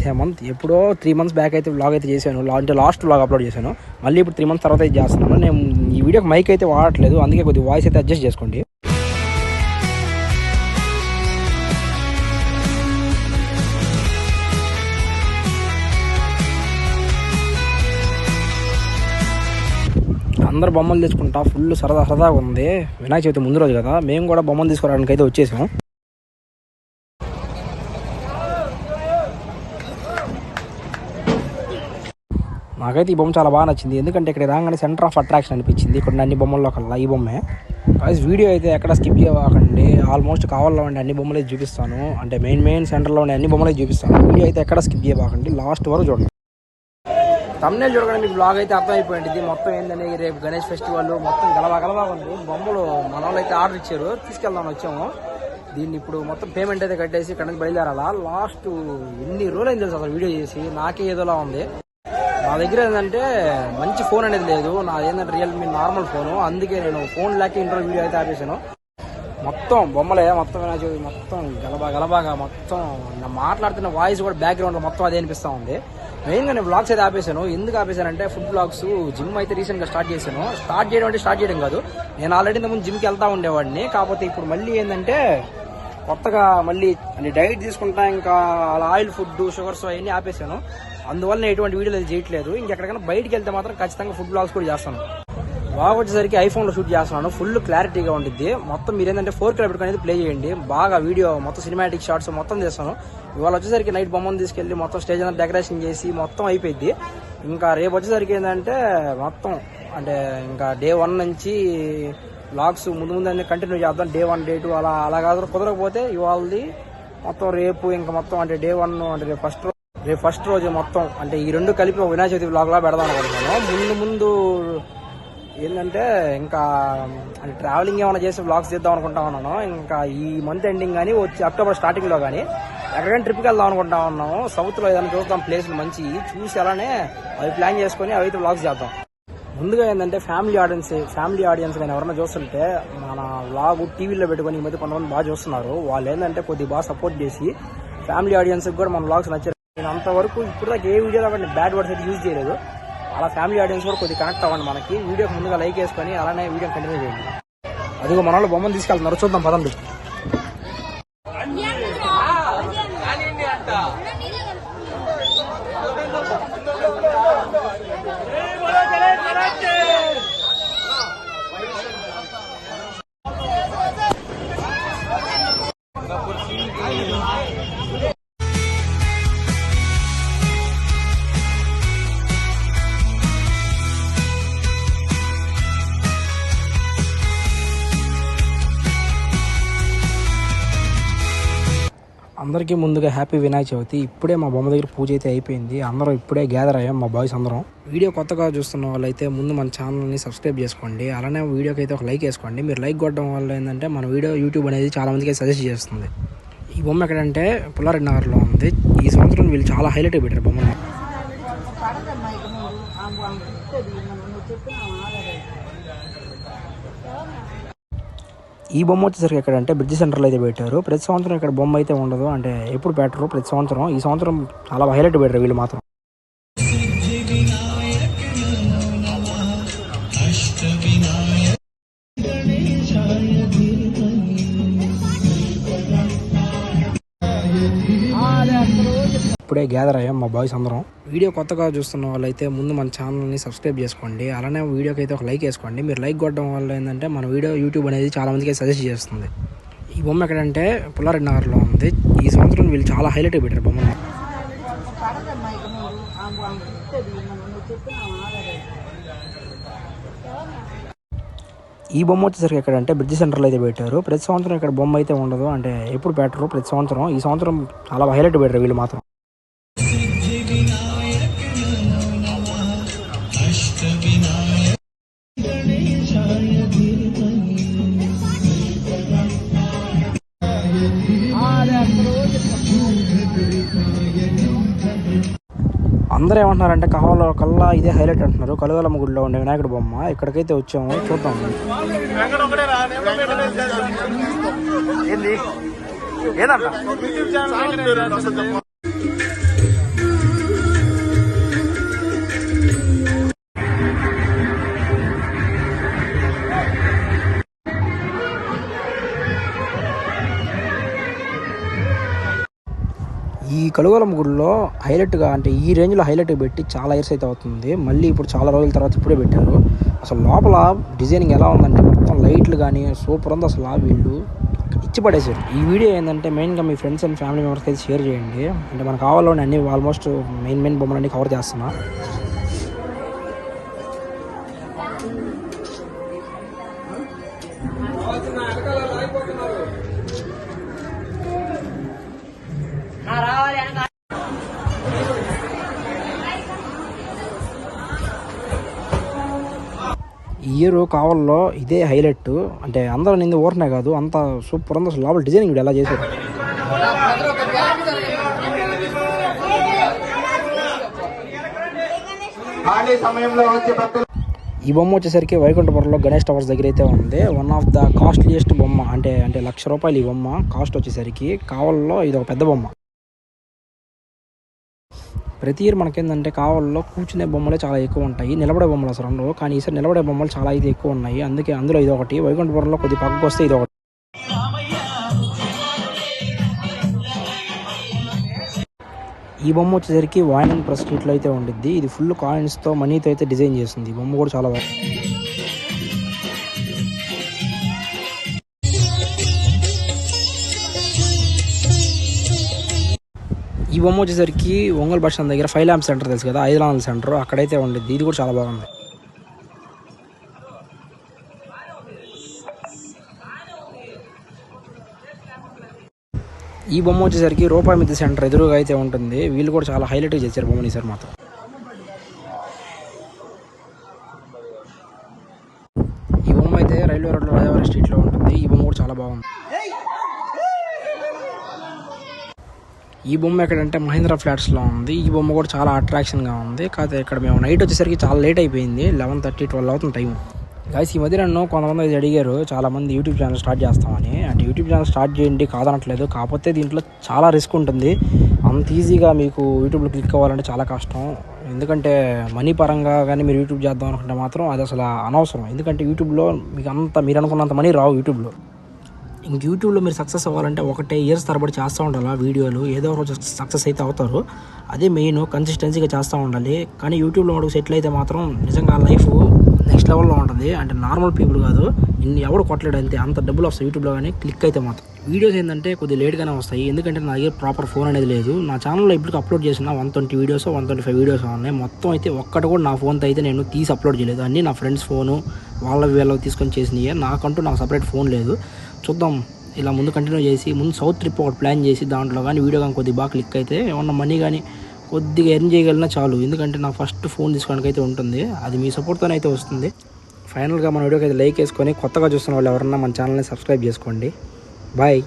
హేమంత్ ఎప్పుడో 3 months back అయితే vlog అయితే చేశాను, అంటే లాస్ట్ వ్లాగ్ అప్లోడ్ చేశాను. మళ్ళీ ఇప్పుడు 3 months తర్వాత అయితే చేస్తున్నాను. నేను ఈ వీడియోకి మైక్ అయితే వాడట్లేదు, అందుకే కొద్దిగా వాయిస్ అయితే అడ్జస్ట్ చేసుకోండి. అందరు బొమ్మలు తెచ్చుకుంటా ఫుల్ సరదాగా ఉంది. వినాయక చవితి ముందు రోజు కదా, మేము కూడా బొమ్మలు తీసుకోవడానికి అయితే వచ్చేసాం. నాకైతే ఈ బొమ్మ చాలా బాగా నచ్చింది, ఎందుకంటే ఇక్కడ రాగానే సెంటర్ ఆఫ్ అట్రాక్షన్ అనిపించింది. ఇక్కడ అన్ని బొమ్మల్లో కల్లా ఈ బొమ్మే. వీడియో అయితే ఎక్కడ స్కిప్ చేయకండి, ఆల్మోస్ట్ కావాలో ఉండే అన్ని బొమ్మలే చూపిస్తాను, అంటే మెయిన్ సెంటర్లో ఉండే అన్ని బొమ్మలే చూపిస్తాను. వీడియో అయితే ఎక్కడ స్కిప్ చేయకండి, లాస్ట్ వరకు చూడండి. తమ్నేల్ చూడగానే మీకు బ్లాగ్ అయితే అర్థమైపోయింది. మొత్తం ఏంటంటే రేపు గణేష్ ఫెస్టివల్ మొత్తం గలబా ఉంది. బొమ్మలు మన వాళ్ళు అయితే ఆర్డర్ ఇచ్చారు, తీసుకెళ్దామని వచ్చాము. దీన్ని ఇప్పుడు మొత్తం పేమెంట్ అయితే కట్టేసి ఇక్కడ నుంచి బయలుదేరాలా. లాస్ట్ ఎన్ని రోజులు అయింది తెలుసు అసలు వీడియో చేసి, నాకే ఏదోలా ఉంది. నా దగ్గర ఏంటంటే మంచి ఫోన్ అనేది లేదు, నాది ఏంటంటే రియల్మీ నార్మల్ ఫోను, అందుకే నేను ఫోన్ లేక ఇంట్లో వీడియో అయితే ఆపేసాను. మొత్తం బొమ్మలే, మొత్తం మొత్తం గలబాగా మొత్తం మాట్లాడుతున్న వాయిస్ కూడా బ్యాక్గ్రౌండ్ మొత్తం అదే అనిపిస్తూ ఉంది. మెయిన్గా నేను వ్లాగ్స్ అయితే ఆపేసాను. ఎందుకు ఆపేసానంటే ఫుడ్ వ్లాగ్స్, జిమ్ అయితే రీసెంట్గా స్టార్ట్ చేశాను. స్టార్ట్ చేయడం కాదు, నేను ఆల్రెడీ ఇంతకుముందు జిమ్కి వెళ్తా ఉండేవాడిని. కాకపోతే ఇప్పుడు మళ్ళీ ఏంటంటే కొత్తగా మళ్ళీ డైట్ తీసుకుంటా, ఇంకా అలా ఆయిల్ ఫుడ్ షుగర్స్ అవన్నీ ఆపేసాను. అందువల్ల ఎటువంటి వీడియోలు చేయట్లేదు. ఇంకెక్కడికైనా బయటికి వెళ్తే మాత్రం ఖచ్చితంగా ఫుడ్ బ్లాగ్స్ కూడా చేస్తాను. బాగా వచ్చేసరికి ఐఫోన్లో షూట్ చేస్తున్నాను, ఫుల్ క్లారిటీగా ఉంటుంది. మొత్తం మీరు ఏంటంటే 4K పెట్టుకునేది ప్లే చేయండి, బాగా వీడియో మొత్తం సినిమాటిక్ షార్ట్స్ మొత్తం చేస్తాను. ఇవాళ వచ్చేసరికి నైట్ బొమ్మను తీసుకెళ్ళి మొత్తం స్టేజ్ అంతా డెకరేషన్ చేసి మొత్తం అయిపోయింది. ఇంకా రేపు వచ్చేసరికి ఏంటంటే మొత్తం అంటే ఇంకా డే 1 నుంచి వ్లాగ్స్ ముందు అన్ని కంటిన్యూ చేద్దాం. డే 1 డే 2 అలా కాదు, కుదరకపోతే ఇవాళది మొత్తం రేపు ఇంకా మొత్తం అంటే డే 1 అంటే రేపు ఫస్ట్ రోజు మొత్తం అంటే ఈ రెండు కలిపి ఒక వినాయక చవితి వ్లాగ్ లా పెడదాం అనుకుంటున్నాను. ముందు ఏంటంటే ఇంకా అంటే ట్రావెలింగ్ ఏమైనా చేసి వ్లాగ్స్ చేద్దాం అనుకుంటా ఉన్నాను. ఇంకా ఈ మంత్ ఎండింగ్ కానీ వచ్చి అక్టోబర్ స్టార్టింగ్ లో కానీ ఎక్కడికైనా ట్రిప్కి వెళ్దాం అనుకుంటా ఉన్నాము. సౌత్ లో ఏదైనా చూద్దాం ప్లేస్లు మంచి చూసి అలానే అవి ప్లాన్ చేసుకుని అవి అయితే వ్లాగ్స్ చేద్దాం. ముందుగా ఏంటంటే ఫ్యామిలీ ఆడియన్స్ కానీ ఎవరైనా చూస్తుంటే మన వ్లాగ్ టీవీలో పెట్టుకొని ఈ మధ్య కొంతమంది బాగా చూస్తున్నారు. వాళ్ళు ఏంటంటే కొద్దిగా బాగా సపోర్ట్ చేసి ఫ్యామిలీ ఆడియన్స్కి కూడా మన వ్లాగ్స్ నచ్చారు. నేను అంతవరకు ఇప్పుడు దాకా ఏ వీడియోలో కానీ బ్యాడ్ వర్డ్స్ అయితే యూజ్ చేయలేదు. అలా ఫ్యామిలీ ఆడియన్స్ కూడా కొద్దిగా కనెక్ట్ అవ్వండి మనకి. వీడియోకి ముందుగా లైక్ వేసుకొని అలానే వీడియో కంటిన్యూ చేయండి. అదిగో మన వాళ్ళు బొమ్మను తీసుకెళ్తున్నారు, చూద్దాం పదండి. అందరికీ ముందుగా హ్యాపీ వినాయక చవితి. ఇప్పుడే మా బొమ్మ దగ్గర పూజ అయితే అయిపోయింది, అందరం ఇప్పుడే గ్యాదర్ అయ్యాం మా బాయ్స్ అందరం. వీడియో కొత్తగా చూస్తున్న వాళ్ళైతే ముందు మన ఛానల్ని సబ్స్క్రైబ్ చేసుకోండి, అలానే వీడియోకి అయితే ఒక లైక్ వేసుకోండి. మీరు లైక్ కొట్టడం వల్ల ఏంటంటే మన వీడియో యూట్యూబ్ అనేది చాలా మందికి సజెస్ట్ చేస్తుంది. ఈ బొమ్మ ఎక్కడంటే పుల్లారెడ్డి నగర్లో ఉంది. ఈ సంవత్సరం వీళ్ళు చాలా హైలైట్ పెట్టారు బొమ్మని. ఈ బొమ్మ వచ్చేసరికి ఎక్కడంటే బ్రిడ్జ్ సెంటర్లో అయితే పెట్టారు. ప్రతి సంవత్సరం ఇక్కడ బొమ్మ అయితే ఉండదు, అంటే ఎప్పుడు పెట్టరు ప్రతి సంవత్సరం. ఈ సంవత్సరం చాలా హైలైట్ పెట్టారు వీళ్ళు మాత్రం. ఇప్పుడే గ్యాదర్ అయ్యాం మా బాయ్స్ అందరం. వీడియో కొత్తగా చూస్తున్న వాళ్ళైతే ముందు మన ఛానల్ని సబ్స్క్రైబ్ చేసుకోండి, అలానే వీడియోకి అయితే ఒక లైక్ వేసుకోండి. మీరు లైక్ కొట్టడం వల్ల ఏంటంటే మన వీడియో యూట్యూబ్ అనేది చాలా మందికి సజెస్ట్ చేస్తుంది. ఈ బొమ్మ ఎక్కడంటే పుల్లారెడ్డి నగర్లో ఉంది. ఈ సంవత్సరం వీళ్ళు చాలా హైలైట్ పెట్టారు బొమ్మని. ఈ బొమ్మ వచ్చేసరికి ఎక్కడంటే బ్రిడ్జ్ సెంటర్లో అయితే పెట్టారు. ప్రతి సంవత్సరం ఇక్కడ బొమ్మ అయితే ఉండదు, అంటే ఎప్పుడు పెట్టరు ప్రతి సంవత్సరం. ఈ సంవత్సరం చాలా హైలైట్ పెట్టారు వీళ్ళు మాత్రం. అందరూ ఏమంటున్నారంటే కావాలో కల్లా ఇదే హైలైట్ అంటున్నారు. కలుగలమ్మ గుడిలో ఉండే వినాయకుడి బొమ్మ, ఇక్కడికైతే వచ్చాము, చూద్దాం. ఏంది ఏదంట కలుగోలమ్మ గుడిలో హైలైట్గా అంటే ఈ రేంజ్లో హైలైట్ పెట్టి చాలా ఇయర్స్ అయితే అవుతుంది. మళ్ళీ ఇప్పుడు చాలా రోజుల తర్వాత ఇప్పుడే పెట్టారు. అసలు లోపల డిజైనింగ్ ఎలా ఉందంటే మొత్తం లైట్లు కానీ సూపర్ ఉంది. అసలు వీళ్ళు ఇచ్చి పడేశారు. ఈ వీడియో ఏంటంటే మెయిన్గా మీ ఫ్రెండ్స్ అండ్ ఫ్యామిలీ మెంబర్స్కి అయితే షేర్ చేయండి. అంటే మనకు కావాలని అన్ని ఆల్మోస్ట్ మెయిన్ బొమ్మలన్నీ కవర్ చేస్తున్నా. ఈ ఇయర్ కావాలలో ఇదే హైలైట్. అంటే అందరూ నింది ఊరనే కాదు, అంత సూపర్ ఉంది. అసలు లోపల డిజైనింగ్ వీడు ఎలా చేశారు. ఈ బొమ్మ వచ్చేసరికి వైకుంఠపురంలో గణేష్ టవర్స్ దగ్గర అయితే ఉంది. వన్ ఆఫ్ ద కాస్ట్లీయెస్ట్ బొమ్మ. అంటే ₹1,00,000 ఈ బొమ్మ కాస్ట్ వచ్చేసరికి. కావాలలో ఇది ఒక పెద్ద బొమ్మ. ప్రతి ఇయర్ మనకేంటంటే కావాలలో కూర్చునే బొమ్మలే చాలా ఎక్కువ ఉంటాయి, నిలబడే బొమ్మలు అసలు ఉండవు. కానీ ఈసారి నిలబడే బొమ్మలు చాలా అయితే ఎక్కువ ఉన్నాయి. అందులో ఇది ఒకటి. వైకుంఠపురంలో కొద్ది పక్కకు వస్తే ఇది ఒకటి. ఈ బొమ్మ వచ్చేసరికి వాయిన్ ప్రెస్ స్ట్రీట్లో అయితే ఉండిద్ది. ఇది ఫుల్ కాయిన్స్తో మనీతో అయితే డిజైన్ చేసింది. ఈ బొమ్మ కూడా చాలా బాగా. ఈ బొమ్మ వచ్చేసరికి ఒంగోలు బస్ స్టాండ్ దగ్గర 5 ల్యాంప్ సెంటర్ తెలుసు కదా, 5 ల్యాంప్ సెంటర్ అక్కడైతే ఉండిద్ది. ఇది కూడా చాలా బాగుంది. ఈ బొమ్మ వచ్చేసరికి రూపాయి మిద్ది సెంటర్ ఎదురుగా అయితే ఉంటుంది. వీళ్ళు కూడా చాలా హైలైట్ చేశారు బొమ్మని సార్ మాత్రం. ఈ బొమ్మ అయితే రైల్వే రోడ్లో రాజవారి స్ట్రీట్లో ఉంటుంది. ఈ బొమ్మ కూడా చాలా బాగుంది. ఈ బొమ్మ ఎక్కడంటే మహీంద్రా ఫ్లాట్స్లో ఉంది. ఈ బొమ్మ కూడా చాలా అట్రాక్షన్గా ఉంది. కాకపోతే ఇక్కడ మేము నైట్ వచ్చేసరికి చాలా లేట్ అయిపోయింది. 11:30, 12 అవుతుంది టైం. గైస్ ఈ మధ్య నన్ను కొంతమంది అయితే అడిగారు, చాలామంది యూట్యూబ్ ఛానల్ స్టార్ట్ చేస్తామని. అంటే యూట్యూబ్ ఛానల్ స్టార్ట్ చేయండి కాదనట్లేదు, కాకపోతే దీంట్లో చాలా రిస్క్ ఉంటుంది. అంత ఈజీగా మీకు యూట్యూబ్లో క్లిక్ అవ్వాలంటే చాలా కష్టం. ఎందుకంటే మనీ పరంగా కానీ మీరు యూట్యూబ్ చేద్దాం అనుకుంటే మాత్రం అది అసలు అనవసరం. ఎందుకంటే యూట్యూబ్లో మీకు మీరు అనుకున్నంత మనీ రావు యూట్యూబ్లో. ఇంక యూట్యూబ్లో మీరు సక్సెస్ అవ్వాలంటే 1 ఇయర్స్ తరబడి చేస్తూ ఉండాలి వీడియోలు. ఏదో రోజు సక్సెస్ అయితే అవుతారు. అదే మెయిన్, కన్సిస్టెన్సీగా చేస్తూ ఉండాలి. కానీ యూట్యూబ్లో మనకు సెటిల్ అయితే మాత్రం నిజంగా లైఫ్ నెక్స్ట్ లెవెల్లో ఉంటుంది. అంటే నార్మల్ పీపుల్ కాదు, ఎవడు కొట్టలేడు అంతే. అంత డబ్బులు వస్తాయి యూట్యూబ్లో కానీ క్లిక్ అయితే మాత్రం. వీడియోస్ ఏంటంటే కొద్దిగా లేట్గానే వస్తాయి, ఎందుకంటే నా దగ్గర ప్రాపర్ ఫోన్ అనేది లేదు. నా ఛానల్లో ఇప్పటికి అప్లోడ్ చేసిన 120 వీడియోస్ 125 వీడియోస్ ఉన్నాయి. మొత్తం అయితే ఒక్కటి కూడా నా ఫోన్తో అయితే నేను తీసి అప్లోడ్ చేయలేదు. అన్నీ నా ఫ్రెండ్స్ ఫోను వీళ్ళకి తీసుకొని చేసినాయి. నాకు సపరేట్ ఫోన్ లేదు. చూద్దాం, ఇలా ముందు కంటిన్యూ చేసి ముందు సౌత్ ట్రిప్ ఒకటి ప్లాన్ చేసి దాంట్లో కానీ వీడియో కానీ కొద్దిగా బాగా క్లిక్ అయితే ఏమన్నా మనీ కానీ కొద్దిగా ఎర్న్ చేయగలిగినా చాలు. ఎందుకంటే నాకు ఫస్ట్ ఫోన్ తీసుకోవడానికి అయితే ఉంటుంది, అది మీ సపోర్ట్తోనే అయితే వస్తుంది. ఫైనల్గా మన వీడియోకి అయితే లైక్ వేసుకొని కొత్తగా చూస్తున్న వాళ్ళు ఎవరన్నా మన ఛానల్ని సబ్స్క్రైబ్ చేసుకోండి. బాయ్.